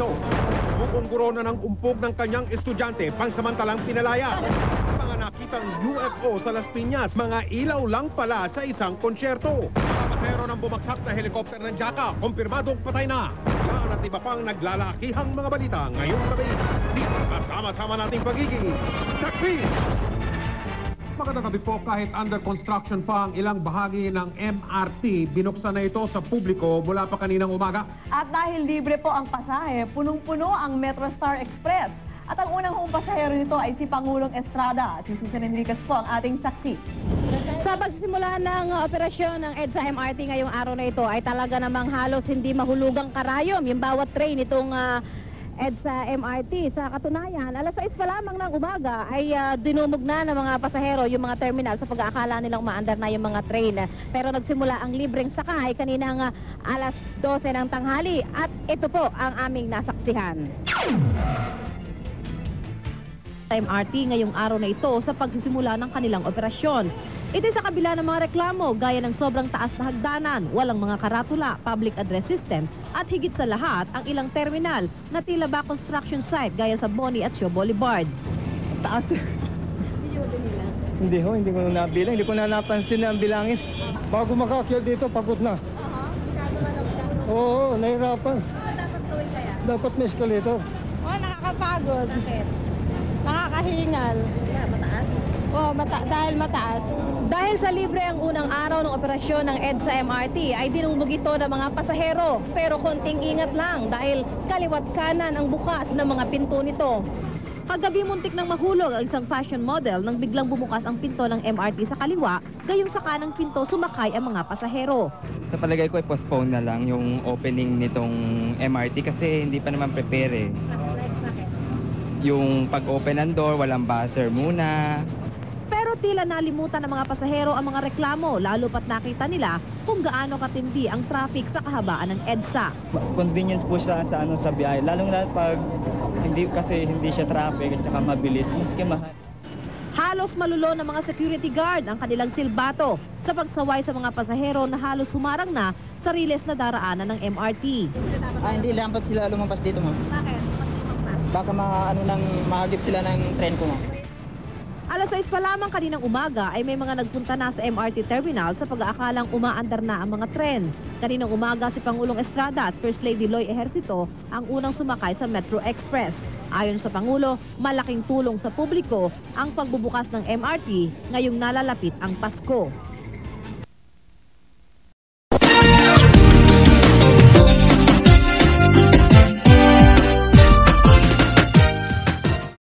dito. Subukong guro na ng umpog ng kanyang estudyante pansamantalang pinalaya. Mga nakitang UFO sa Las Piñas, mga ilaw lang pala sa isang konsyerto. Mga pasahero ng bumagsak na helikopter ng Jaca, kumpirmadong patay na. Yan at iba pang naglalakihang mga balita ngayong gabi. Dito kasama-sama nating pagiging saksi. Magandang gabi po. Kahit under construction pa ang ilang bahagi ng MRT, binuksan na ito sa publiko mula pa kaninang umaga. At dahil libre po ang pasahe, punong-puno ang MetroStar Express. At ang unang pasahero nito ay si Pangulong Estrada. At si Susan Enriquez po ang ating saksi. Sa pagsisimula ng operasyon ng EDSA MRT ngayong araw na ito ay talaga namang halos hindi mahulugang karayom yung bawat train itong EDSA MRT. Sa katunayan, alas 6 pa lamang ng umaga ay dinumog na ng mga pasahero yung mga terminal sa pag-aakala nilang maandar na yung mga train. Pero nagsimula ang libreng sakay kaninang alas 12 ng tanghali at ito po ang aming nasaksihan. MRT ngayong araw na ito sa pagsisimula ng kanilang operasyon. Ito sa kabila ng mga reklamo gaya ng sobrang taas na hagdanan, walang mga karatula, public address system at higit sa lahat ang ilang terminal na tila ba construction site gaya sa Boni at Shaw Boulevard. Taas. Hindi ko na nabilang, hindi ko na napansin na ang bilangin. Bago makakyat dito, pagod na. Oo, nahirapan. Ano dapat gawin kaya? Dapat may escalator. Nakakapagod. Bakit? Nakakahingal. Mataas? Oo, dahil mataas. Dahil sa libre ang unang araw ng operasyon ng EDSA MRT ay dinumog ito ng mga pasahero. Pero konting ingat lang dahil kaliwat kanan ang bukas ng mga pinto nito. Kagabi muntik nang mahulog ang isang fashion model nang biglang bumukas ang pinto ng MRT sa kaliwa, gayong sa kanang pinto sumakay ang mga pasahero. Sa palagay ko ay postpone na lang yung opening nitong MRT kasi hindi pa naman prepare eh. Yung pag-open ng door, walang buzzer muna. Pero tila nalimutan ng mga pasahero ang mga reklamo, lalo pat nakita nila kung gaano katindi ang traffic sa kahabaan ng EDSA. Convenience po siya sa biyahe, lalong-lalo pag hindi siya traffic at saka mabilis, maski mahal. Halos malulo ng mga security guard ang kanilang silbato sa pagsaway sa mga pasahero na halos humarang na sa riles na daraanan ng MRT. Hindi lang ba't sila lumampas dito, ma'am? Bakit? Baka mahagip sila ng tren ko, ma'am. Alas 6 pa lamang kaninang umaga ay may mga nagpunta na sa MRT terminal sa pag-aakalang umaandar na ang mga tren. Kaninang umaga si Pangulong Estrada at First Lady Loy Ejercito ang unang sumakay sa Metro Express. Ayon sa Pangulo, malaking tulong sa publiko ang pagbubukas ng MRT ngayong nalalapit ang Pasko.